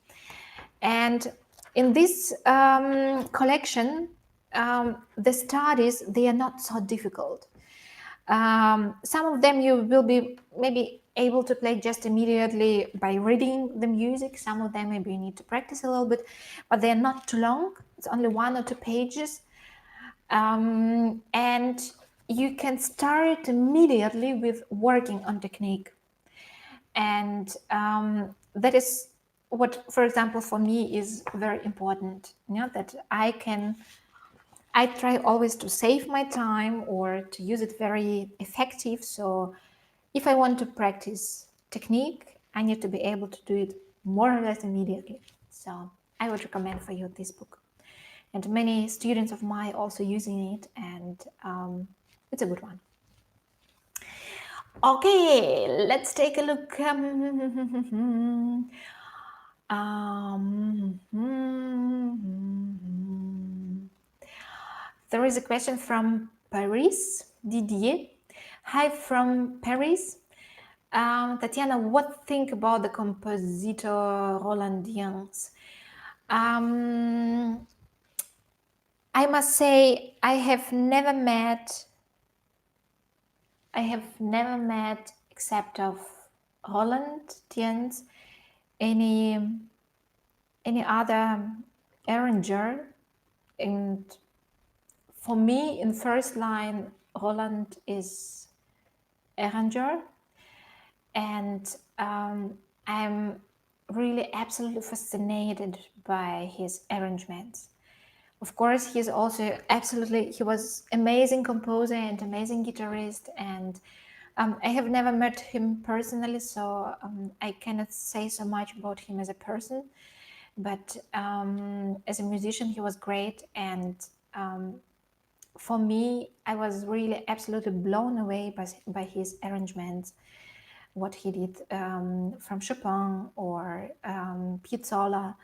And in this collection, the studies, they are not so difficult. Some of them you will be maybe able to play just immediately by reading the music. Some of them maybe you need to practice a little bit, but they're not too long. It's only 1 or 2 pages. And you can start immediately with working on technique. And that is what, for example, for me is very important, that I try always to save my time or to use it very effective. So if I want to practice technique, I need to be able to do it more or less immediately. So I would recommend for you this book. And many students of mine also using it, and it's a good one. Okay, let's take a look. There is a question from Paris, Didier. Hi from Paris. Tatyana, what think about the compositor Roland Dians? I must say I have never met, except of Roland Dians, any other arranger. And for me, in first line, Roland is arranger, and I'm really absolutely fascinated by his arrangements. Of course, he was amazing composer and amazing guitarist, and I have never met him personally, so I cannot say so much about him as a person, but as a musician, he was great. And for me, I was really absolutely blown away by his arrangements, what he did from Chopin or Piazzolla.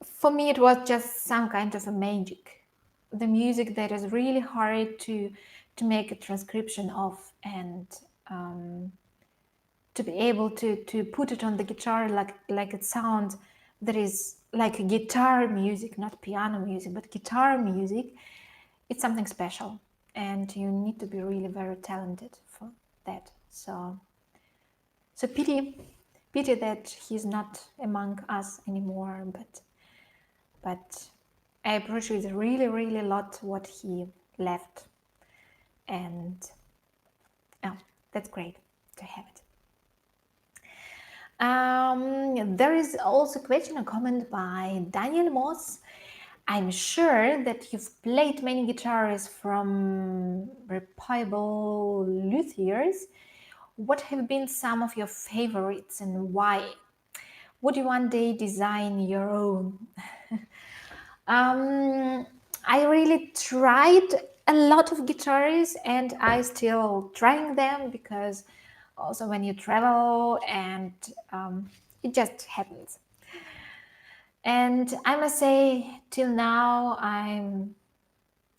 For me, it was just some kind of a magic. The music that is really hard to make a transcription of, and to be able to put it on the guitar like it sounds, that is like guitar music, not piano music, but guitar music. It's something special, and you need to be really very talented for that. So pity that he's not among us anymore, but I appreciate really, really a lot what he left. And that's great to have it. There is also a question, a comment by Daniel Moss. I'm sure that you've played many guitars from reputable luthiers. What have been some of your favorites and why? Would you one day design your own? I really tried a lot of guitars, and I still trying them, because also when you travel, and it just happens. And I must say, till now, I'm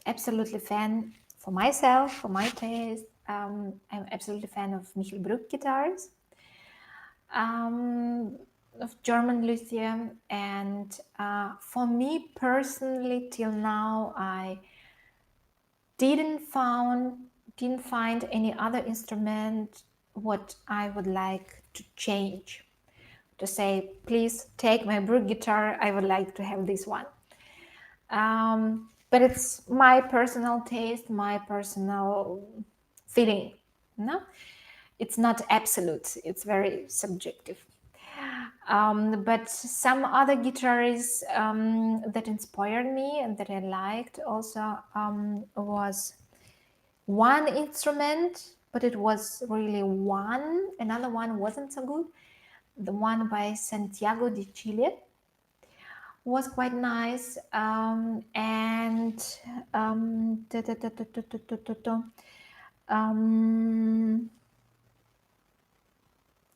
absolutely fan for myself, for my taste. I'm absolutely fan of Michael Bruch guitars, of German luthier, and for me personally, till now, I didn't find any other instrument what I would like to change. To say, please take my Bruch guitar, I would like to have this one. But it's my personal taste, my personal feeling. No, it's not absolute. It's very subjective. But some other guitars that inspired me and that I liked also was one instrument, but it was really one. Another one wasn't so good. The one by Santiago de Chile was quite nice. And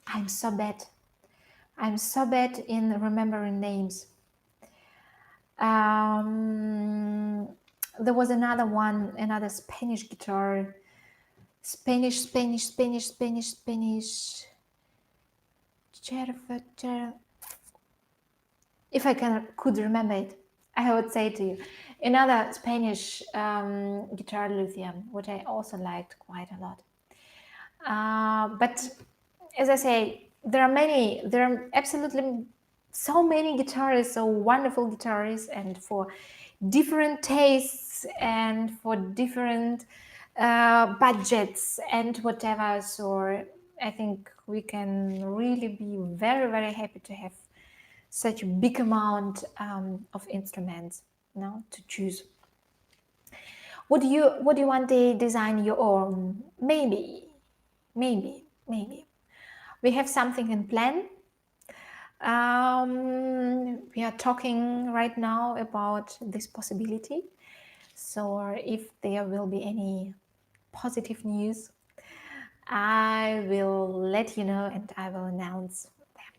I'm so bad. I'm so bad in remembering names. There was another Spanish guitar. Spanish. If I could remember it, I would say to you. Another Spanish guitar luthier, which I also liked quite a lot. But as I say, there are absolutely so many guitarists, so wonderful guitarists, and for different tastes and for different budgets and whatever. So I think we can really be very, very happy to have such a big amount of instruments now to choose. Would you want to design your own? Maybe, maybe. We have something in plan. We are talking right now about this possibility. So if there will be any positive news, I will let you know and I will announce them.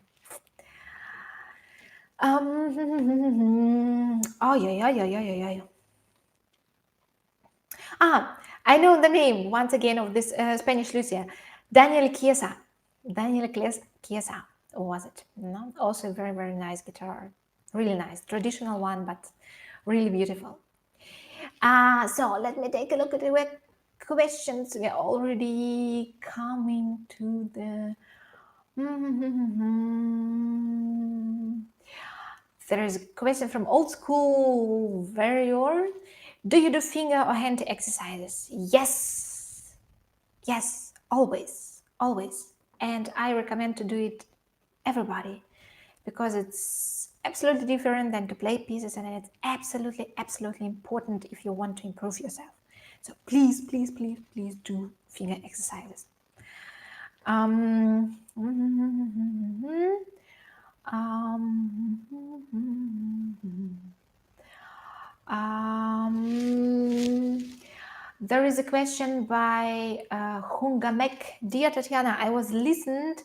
Oh yeah. I know the name once again of this Spanish Lucia, Daniel Chiesa. Chiesa was it? No? Also very, very nice guitar. Really nice. Traditional one, but really beautiful. So let me take a look at the questions. We are already coming to the... There is a question from Old School Warrior. Do you do finger or hand exercises? Yes. Yes, always. And I recommend to do it everybody, because it's absolutely different than to play pieces, and it's absolutely important if you want to improve yourself. So please do finger exercises. There is a question by Hungamek. Dear Tatyana, I was listened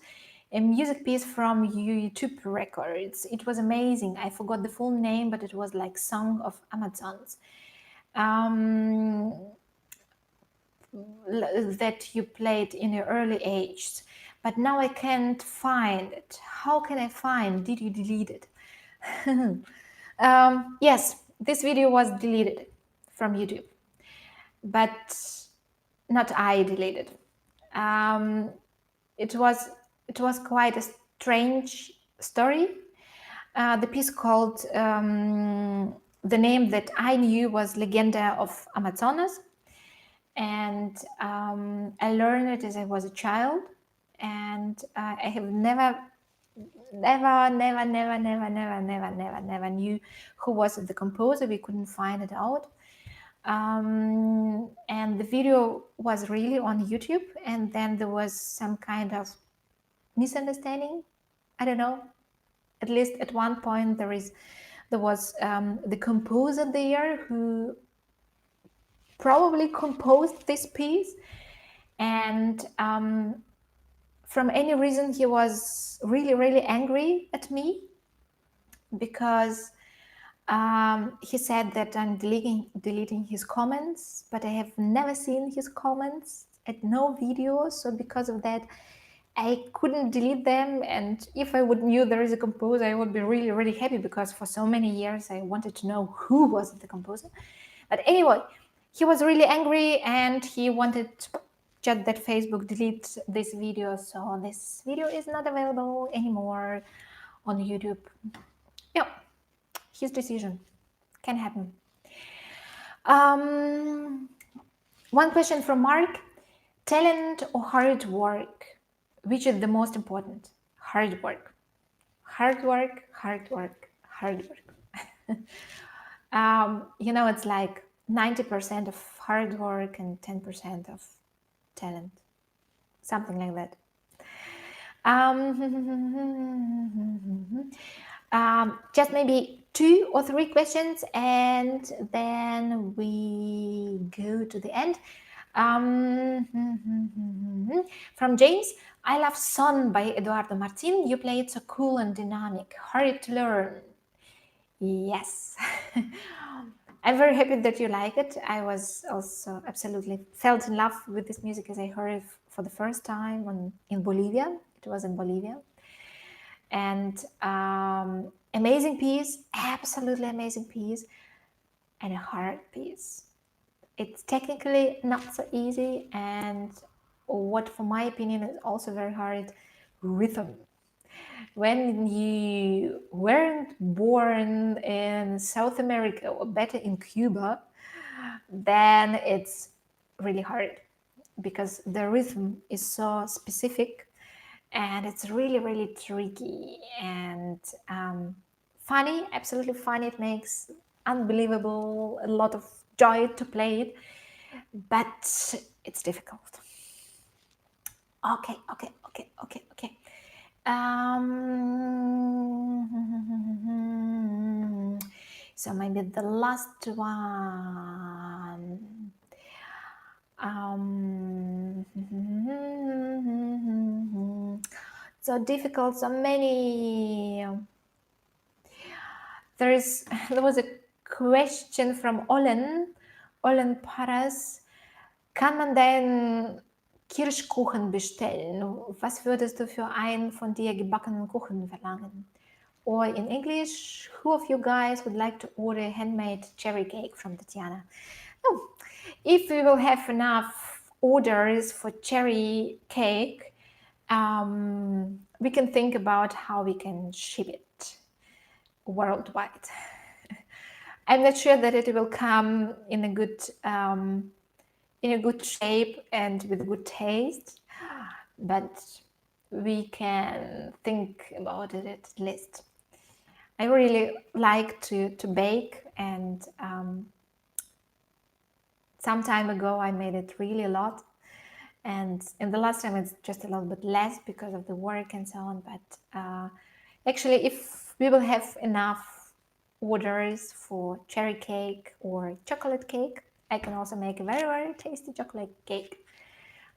a music piece from YouTube records. It was amazing. I forgot the full name, but it was like Song of Amazons. That you played in your early age, but now I can't find it. How can I find? Did you delete it? Yes, this video was deleted from YouTube, but not I deleted. It was quite a strange story. The piece called the name that I knew was Legenda of Amazonas, and I learned it as I was a child, and I have never knew who was the composer. We couldn't find it out. And the video was really on YouTube, and then there was some kind of misunderstanding. I don't know. At least at one point there was the composer there who probably composed this piece, and from any reason he was really angry at me, because he said that I'm deleting his comments, but I have never seen his comments at no video. So because of that, I couldn't delete them. And if I would knew there is a composer, I would be really happy, because for so many years I wanted to know who was the composer. But anyway, he was really angry and he wanted just that Facebook delete this video. So this video is not available anymore on YouTube. Yeah, his decision. Can happen. One question from Mark. Talent or hard work? Which is the most important? Hard work. It's like 90% of hard work and 10% of talent. Something like that. Just maybe 2 or 3 questions, and then we go to the end. From James, I love Son by Eduardo Martin. You play it so cool and dynamic, hard to learn. Yes. I'm very happy that you like it. I was also absolutely felt in love with this music as I heard it for the first time in Bolivia. It was in Bolivia. And amazing piece, absolutely amazing piece, and a hard piece. It's technically not so easy, and what, for my opinion, is also very hard, rhythm. When you weren't born in South America, or better in Cuba, then it's really hard because the rhythm is so specific and it's really, really tricky and funny, absolutely funny. It makes unbelievable, a lot of joy to play it, but it's difficult. Okay. So maybe the last one. So difficult, so many. There was a question from Olen Paras. Kann man denn Kirschkuchen bestellen? Was würdest du für einen von dir gebackenen Kuchen verlangen? Or in English, who of you guys would like to order handmade cherry cake from Tatyana? Oh, if we will have enough orders for cherry cake, we can think about how we can ship it worldwide. I'm not sure that it will come in a good shape and with good taste, but we can think about it at least. I really like to bake, and some time ago I made it really a lot, and in the last time it's just a little bit less because of the work and so on. But actually, if we will have enough orders for cherry cake or chocolate cake, I can also make a very, very tasty chocolate cake.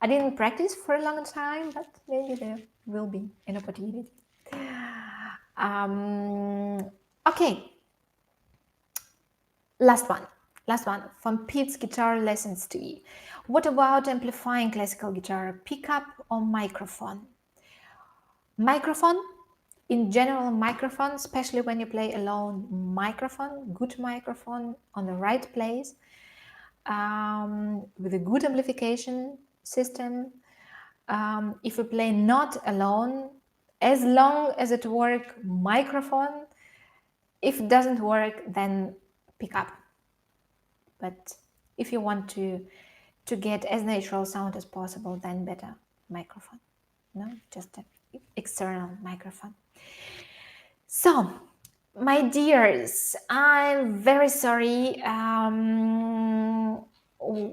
I didn't practice for a long time, but maybe there will be an opportunity. Okay, last one from Pete's Guitar Lessons to you. What about amplifying classical guitar, pickup or microphone? Microphone, in general, microphone, especially when you play alone, microphone, good microphone on the right place, with a good amplification system. If you play not alone, as long as it works, microphone. If it doesn't work, then pick up. But if you want to get as natural sound as possible, then better microphone. No, just an external microphone. So, my dears, I'm very sorry.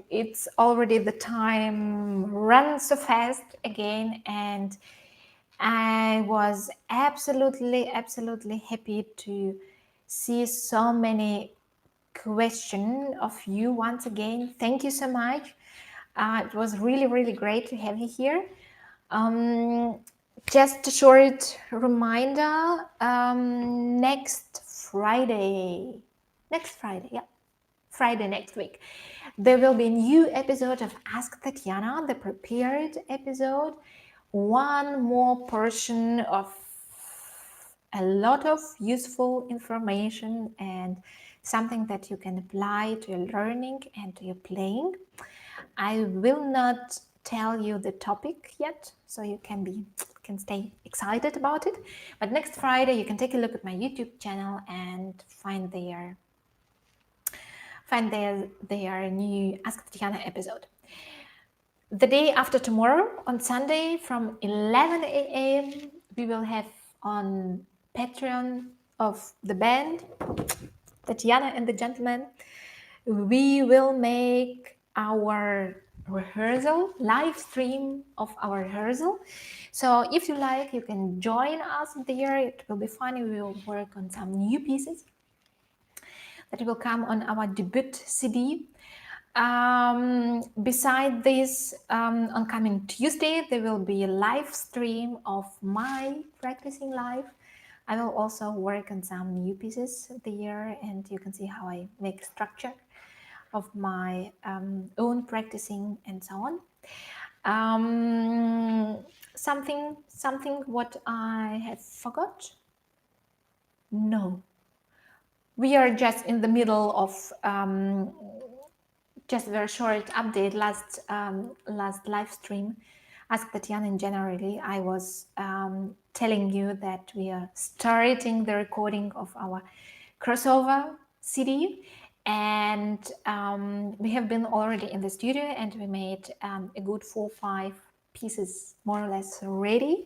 It's already the time runs so fast again, and I was absolutely happy to see so many questions of you once again. Thank you so much. It was really great to have you here. Just a short reminder, Friday next week, there will be a new episode of Ask Tatyana, the prepared episode. One more portion of a lot of useful information and something that you can apply to your learning and to your playing. I will not tell you the topic yet, so you can stay excited about it. But next Friday, you can take a look at my YouTube channel and find their new Ask Tatyana episode. The day after tomorrow, on Sunday, from 11 a.m., we will have on Patreon of the band, Tatyana and the Gentleman, we will make our live stream of our rehearsal. So if you like, you can join us there. It will be fun. We will work on some new pieces that will come on our debut CD. Beside this, on coming Tuesday, there will be a live stream of my practicing live. I will also work on some new pieces there, and you can see how I make structure of my own practicing and so on. Something what I have forgot? No. We are just in the middle of just a very short update. Last live stream, Ask Tatyana in generally, I was telling you that we are starting the recording of our crossover CD, and we have been already in the studio, and we made a good 4-5 pieces more or less ready.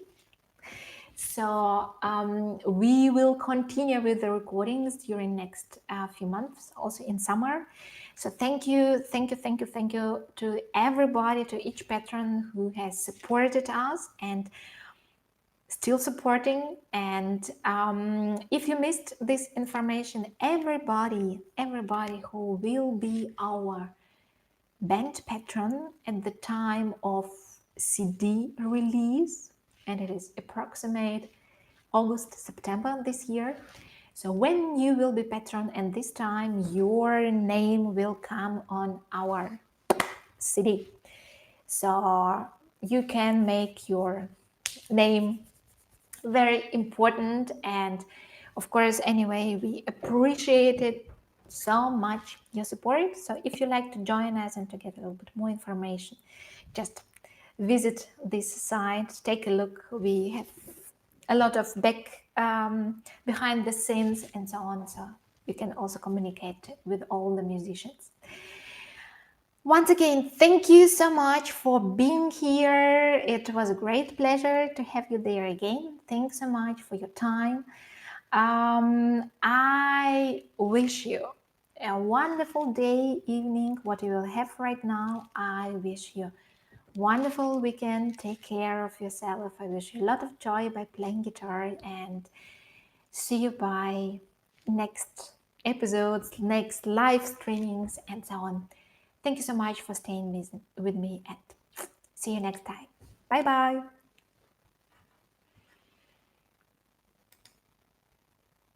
So we will continue with the recordings during next few months, also in summer. So thank you to everybody, to each patron who has supported us and still supporting. And if you missed this information, everybody who will be our band patron at the time of CD release, and it is approximate August, September this year. So when you will be patron, and this time your name will come on our CD. So you can make your name very important, and of course, anyway, we appreciate it so much, your support. So if you like to join us and to get a little bit more information, just visit this site, take a look. We have a lot of behind the scenes and so on, so you can also communicate with all the musicians. Once again, thank you so much for being here. It was a great pleasure to have you there again. Thanks so much for your time. I wish you a wonderful day, evening, what you will have right now. I wish you wonderful weekend. Take care of yourself. I wish you a lot of joy by playing guitar, and see you by next episodes, next live streamings, and so on. Thank you so much for staying with me, and see you next time. Bye bye.